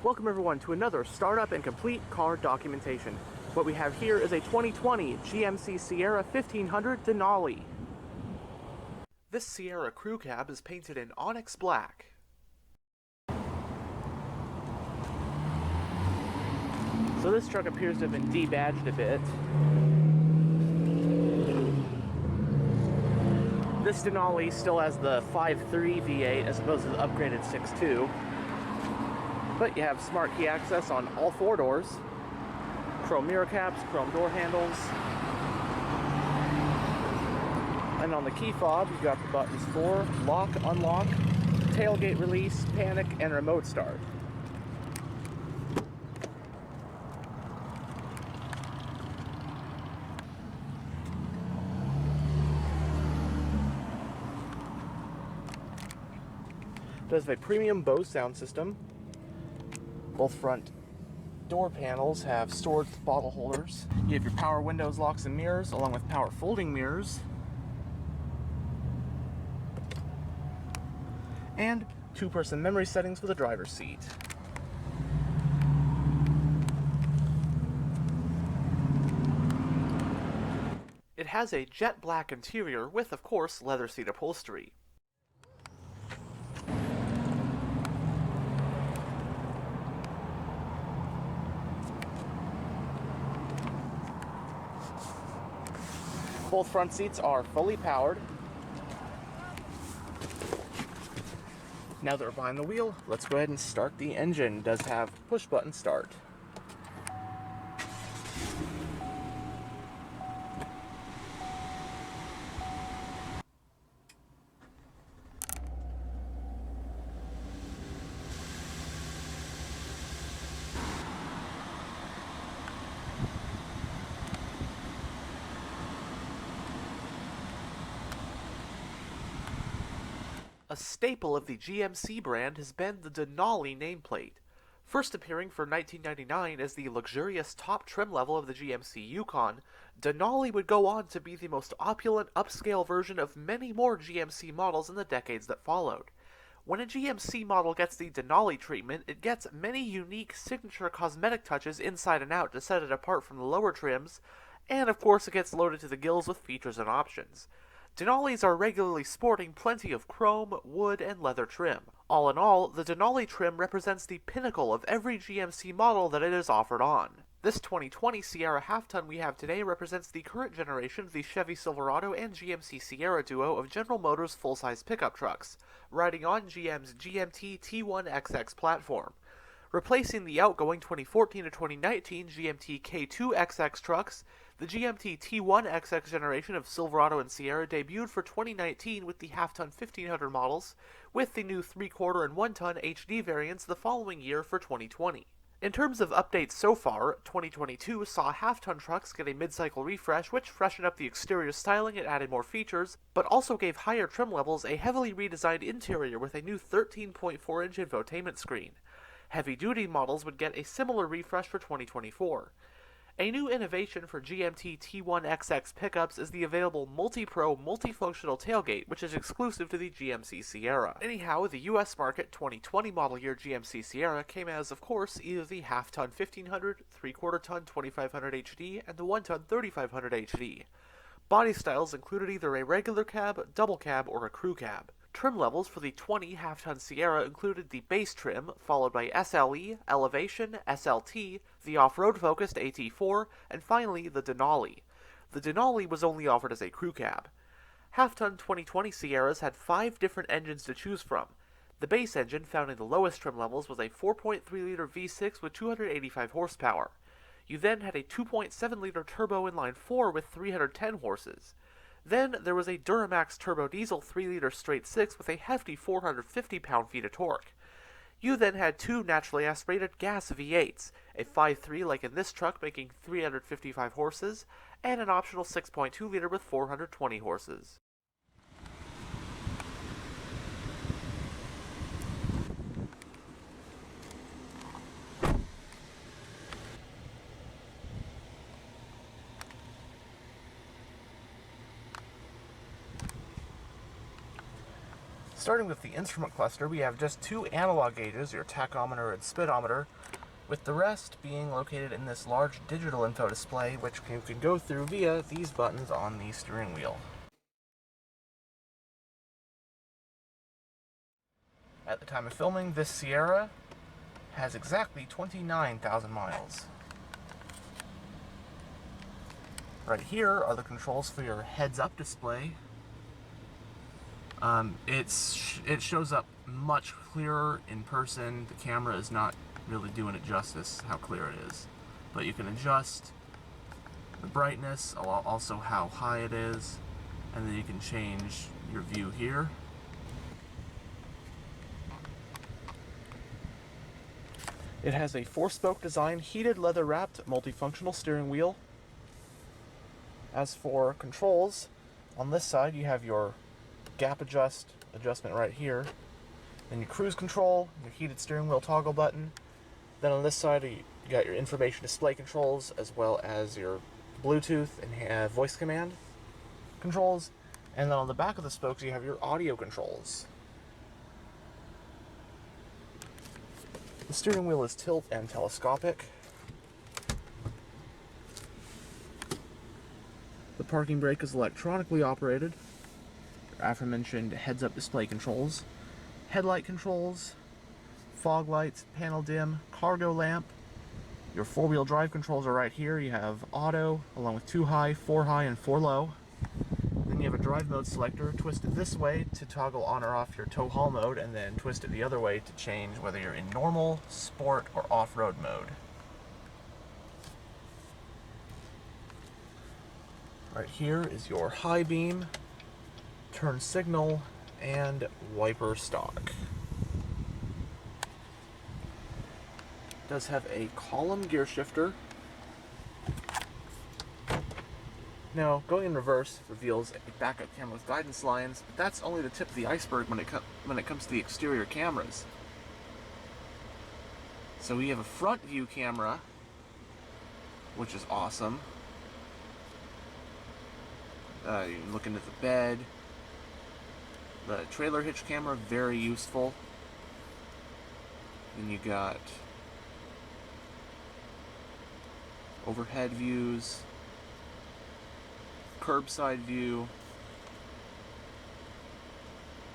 Welcome everyone to another startup and complete car documentation. What we have here is a 2020 GMC Sierra 1500 Denali. This Sierra crew cab is painted in onyx black. So this truck appears to have been debadged a bit. This Denali still has the 5.3 V8 as opposed to the upgraded 6.2. But you have smart key access on all four doors, chrome mirror caps, chrome door handles, and on the key fob you've got the buttons for lock, unlock, tailgate release, panic, and remote start. It does have a premium Bose sound system. Both front door panels have storage bottle holders. You have your power windows, locks, and mirrors, along with power folding mirrors. And two-person memory settings for the driver's seat. It has a jet black interior with, of course, leather seat upholstery. Both front seats are fully powered. Now that we're behind the wheel, let's go ahead and start the engine. It does have push button start. A staple of the GMC brand has been the Denali nameplate. First appearing for 1999 as the luxurious top trim level of the GMC Yukon, Denali would go on to be the most opulent upscale version of many more GMC models in the decades that followed. When a GMC model gets the Denali treatment, it gets many unique signature cosmetic touches inside and out to set it apart from the lower trims, and of course it gets loaded to the gills with features and options. Denalis are regularly sporting plenty of chrome, wood, and leather trim. All in all, the Denali trim represents the pinnacle of every GMC model that it is offered on. This 2020 Sierra half-ton we have today represents the current generation of the Chevy Silverado and GMC Sierra duo of General Motors full-size pickup trucks, riding on GM's GMT T1XX platform. Replacing the outgoing 2014 to 2019 GMT K2XX trucks, the GMT T1XX generation of Silverado and Sierra debuted for 2019 with the half-ton 1500 models, with the new 3/4 and 1-ton HD variants the following year for 2020. In terms of updates so far, 2022 saw half-ton trucks get a mid-cycle refresh which freshened up the exterior styling and added more features, but also gave higher trim levels a heavily redesigned interior with a new 13.4-inch infotainment screen. Heavy-duty models would get a similar refresh for 2024. A new innovation for GMT T1XX pickups is the available Multi-Pro multifunctional tailgate, which is exclusive to the GMC Sierra. Anyhow, the US market 2020 model year GMC Sierra came as, of course, either the half-ton 1500, 3/4-ton 2500 HD, and the 1-ton 3500 HD. Body styles included either a regular cab, double cab, or a crew cab. Trim levels for the 20 half-ton Sierra included the base trim, followed by SLE, Elevation, SLT, the off-road focused AT4, and finally the Denali. The Denali was only offered as a crew cab. Half-ton 2020 Sierras had 5 different engines to choose from. The base engine found in the lowest trim levels was a 4.3-liter V6 with 285 horsepower. You then had a 2.7-liter turbo inline 4 with 310 horses. Then there was a Duramax turbo diesel 3-liter straight 6 with a hefty 450 pound-feet of torque. You then had 2 naturally aspirated gas V8s, a 5.3 like in this truck making 355 horses, and an optional 6.2-liter with 420 horses. Starting with the instrument cluster, we have just two analog gauges, your tachometer and speedometer, with the rest being located in this large digital info display, which you can go through via these buttons on the steering wheel. At the time of filming, this Sierra has exactly 29,000 miles. Right here are the controls for your heads-up display. It shows up much clearer in person. The camera is not really doing it justice how clear it is. But you can adjust the brightness, also how high it is, and then you can change your view here. It has a 4-spoke design, heated leather-wrapped multifunctional steering wheel. As for controls, on this side you have your gap adjustment right here, then your cruise control, your heated steering wheel toggle button. Then on this side you got your information display controls, as well as your Bluetooth and voice command controls. And then on the back of the spokes you have your audio controls. The steering wheel is tilt and telescopic. The parking brake is electronically operated. Your aforementioned heads-up display controls, headlight controls, fog lights, panel dim, cargo lamp. Your 4-wheel drive controls are right here. You have auto, along with 2 high, 4 high, and 4 low. Then you have a drive mode selector. Twist it this way to toggle on or off your tow haul mode, and then twist it the other way to change whether you're in normal, sport, or off-road mode. Right here is your high beam, turn signal, and wiper stalk. It does have a column gear shifter. Now, going in reverse reveals a backup camera with guidance lines, but that's only the tip of the iceberg when it comes to the exterior cameras. So we have a front view camera, which is awesome. You can look into the bed. The trailer hitch camera, very useful. Then you got overhead views, curbside view.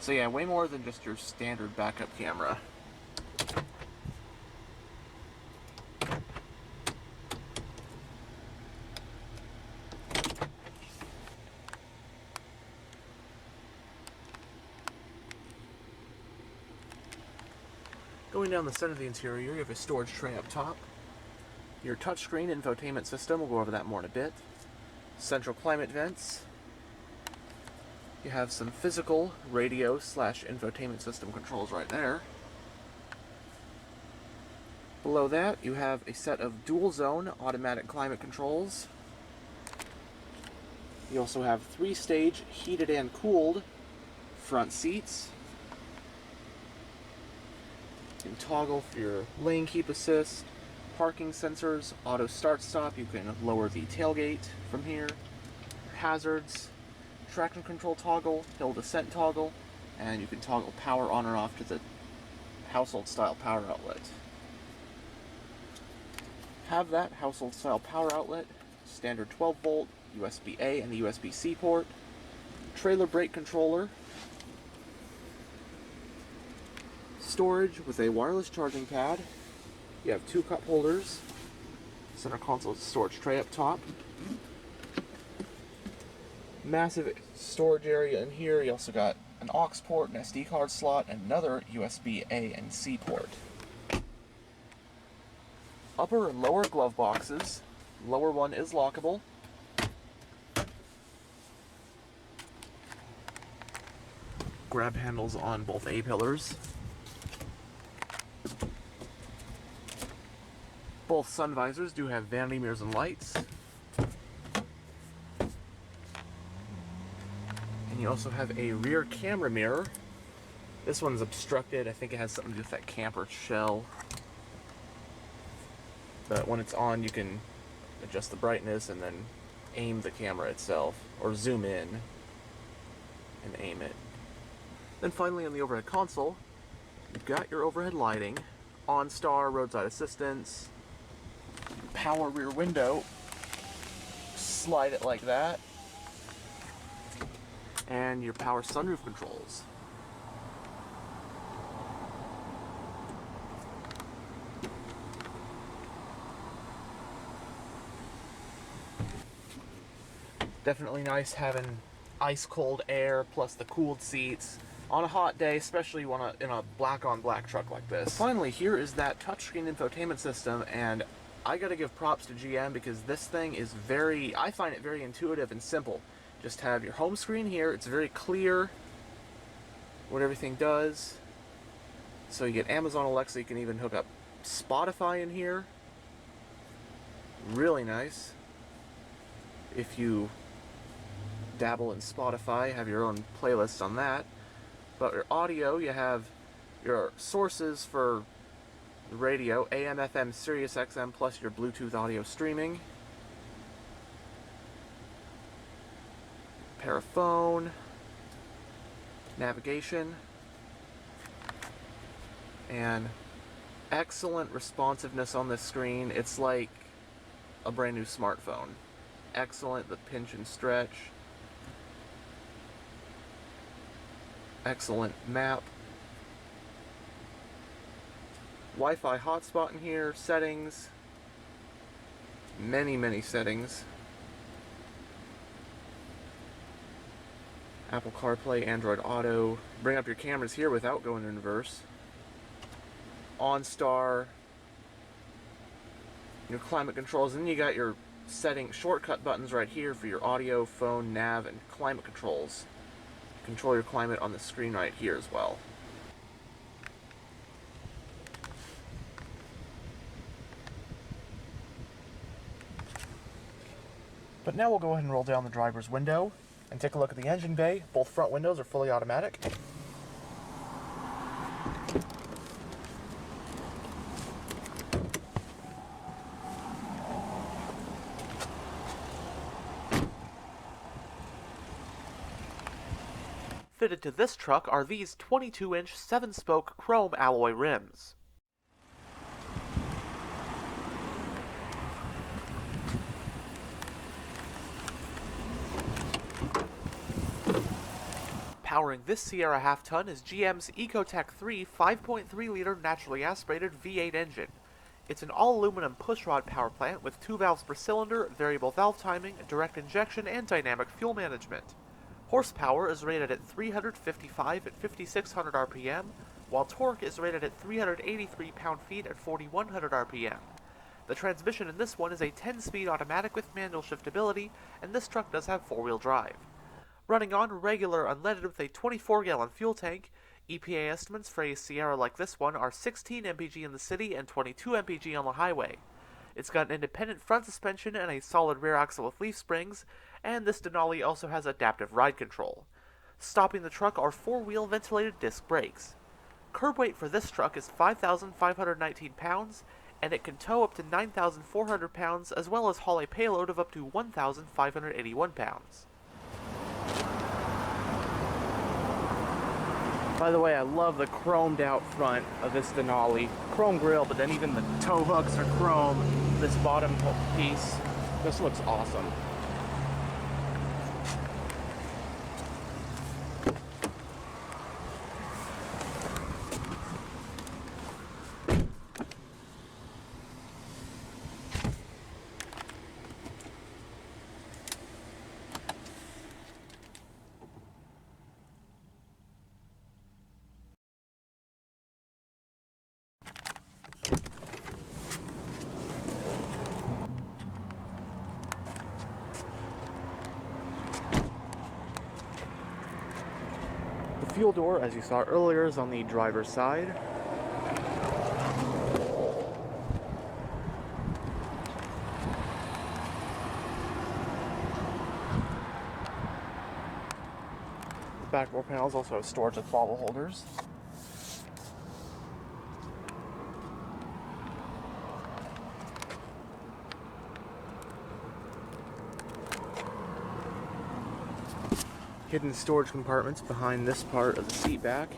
So yeah, way more than just your standard backup camera. Going down the center of the interior, you have a storage tray up top. Your touchscreen infotainment system, we'll go over that more in a bit. Central climate vents. You have some physical radio / infotainment system controls right there. Below that, you have a set of dual zone automatic climate controls. You also have 3-stage heated and cooled front seats. You can toggle for your lane keep assist, parking sensors, auto start stop. You can lower the tailgate from here, hazards, traction control toggle, hill descent toggle, and you can toggle power on or off to the household style power outlet. Have that household style power outlet, standard 12 volt, USB-A and the USB-C port, trailer brake controller, storage with a wireless charging pad. You have 2 cup holders, center console storage tray up top, massive storage area in here. You also got an aux port, an SD card slot, and another USB-A and C port. Upper and lower glove boxes. Lower one is lockable. Grab handles on both A-pillars. Both Sunvisors do have vanity mirrors and lights. And you also have a rear camera mirror. This one's obstructed. I think it has something to do with that camper shell. But when it's on, you can adjust the brightness and then aim the camera itself, or zoom in and aim it. Then finally on the overhead console, you've got your overhead lighting, OnStar, roadside assistance, power rear window, slide it like that, and your power sunroof controls. Definitely nice having ice cold air plus the cooled seats on a hot day, especially in a black on black truck like this. Finally, here is that touchscreen infotainment system, and I gotta give props to GM because this thing is I find it very intuitive and simple. Just have your home screen here, it's very clear what everything does. So you get Amazon Alexa, you can even hook up Spotify in here. Really nice. If you dabble in Spotify, have your own playlist on that. But your audio, you have your sources for the radio, AM, FM, Sirius XM, plus your Bluetooth audio streaming. Pair of phone, navigation, and excellent responsiveness on this screen. It's like a brand new smartphone. Excellent, the pinch and stretch. Excellent map. Wi-Fi hotspot in here, settings. Many settings. Apple CarPlay, Android Auto. Bring up your cameras here without going in reverse. OnStar. Your climate controls, and then you got your shortcut buttons right here for your audio, phone, nav, and climate controls. Control your climate on the screen right here as well. But now we'll go ahead and roll down the driver's window and take a look at the engine bay. Both front windows are fully automatic. Fitted to this truck are these 22-inch 7-spoke chrome alloy rims. Powering this Sierra half-ton is GM's Ecotec 3 5.3-liter naturally aspirated V8 engine. It's an all-aluminum pushrod power plant with 2 valves per cylinder, variable valve timing, direct injection, and dynamic fuel management. Horsepower is rated at 355 at 5,600 RPM, while torque is rated at 383 pound-feet at 4,100 RPM. The transmission in this one is a 10-speed automatic with manual shiftability, and this truck does have 4-wheel drive. Running on regular unleaded with a 24-gallon fuel tank, EPA estimates for a Sierra like this one are 16 mpg in the city and 22 mpg on the highway. It's got an independent front suspension and a solid rear axle with leaf springs, and this Denali also has adaptive ride control. Stopping the truck are 4-wheel ventilated disc brakes. Curb weight for this truck is 5,519 pounds, and it can tow up to 9,400 pounds as well as haul a payload of up to 1,581 pounds. By the way, I love the chromed out front of this Denali. Chrome grille, but then even the tow hooks are chrome. This bottom piece, this looks awesome. The fuel door, as you saw earlier, is on the driver's side. The back door panels also have storage with bottle holders. hidden storage compartments behind this part of the seat back.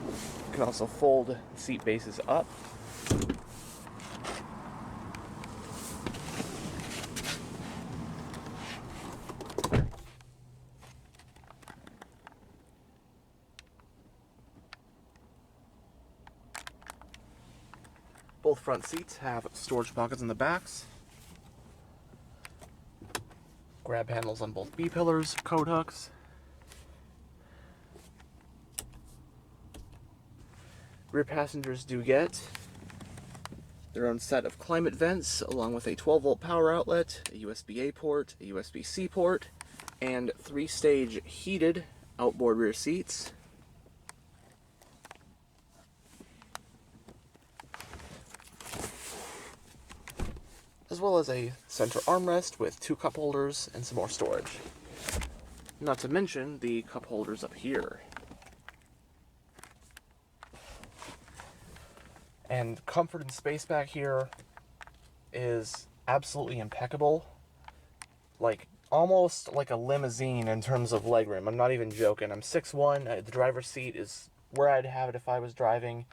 You can also fold the seat bases up. Both front seats have storage pockets in the backs. Grab handles on both B-pillars, coat hooks. Rear passengers do get their own set of climate vents, along with a 12-volt power outlet, a USB-A port, a USB-C port, and 3-stage heated outboard rear seats. As well as a center armrest with 2 cup holders and some more storage. Not to mention the cup holders up here. And comfort and space back here is absolutely impeccable. Like, almost like a limousine in terms of legroom. I'm not even joking. I'm 6'1". The driver's seat is where I'd have it if I was driving.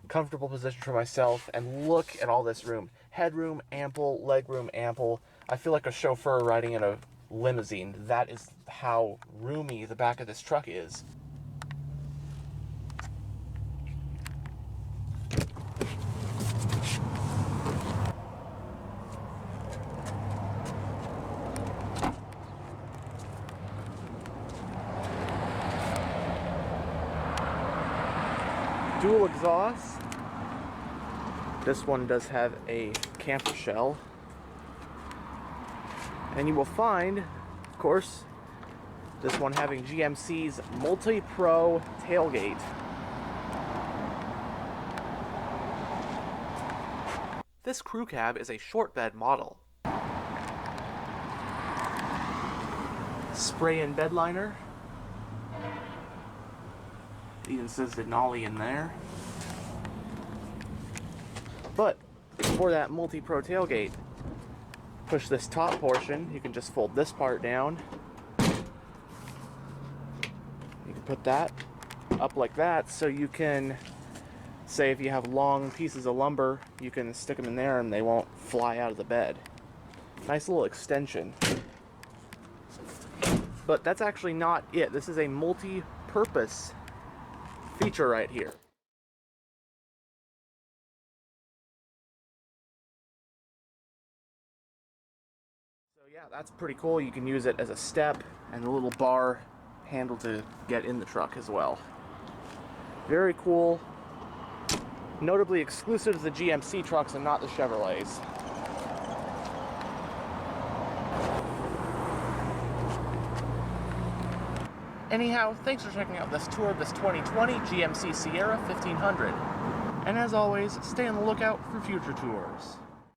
Comfortable position for myself, and look at all this room. Headroom ample, legroom ample. I feel like a chauffeur riding in a limousine. That is how roomy the back of this truck is. Dual exhaust. This one does have a camper shell. And you will find, of course, this one having GMC's Multi-Pro tailgate. This crew cab is a short bed model. Spray-in bed liner. It even says Denali in there. But for that Multi-Pro tailgate, push this top portion. You can just fold this part down. You can put that up like that, so you can, say if you have long pieces of lumber, you can stick them in there and they won't fly out of the bed. Nice little extension. But that's actually not it. This is a multi-purpose feature right here. So yeah, that's pretty cool. You can use it as a step and a little bar handle to get in the truck as well. Very cool. Notably exclusive to the GMC trucks and not the Chevrolets. Anyhow, thanks for checking out this tour of this 2020 GMC Sierra 1500. And as always, stay on the lookout for future tours.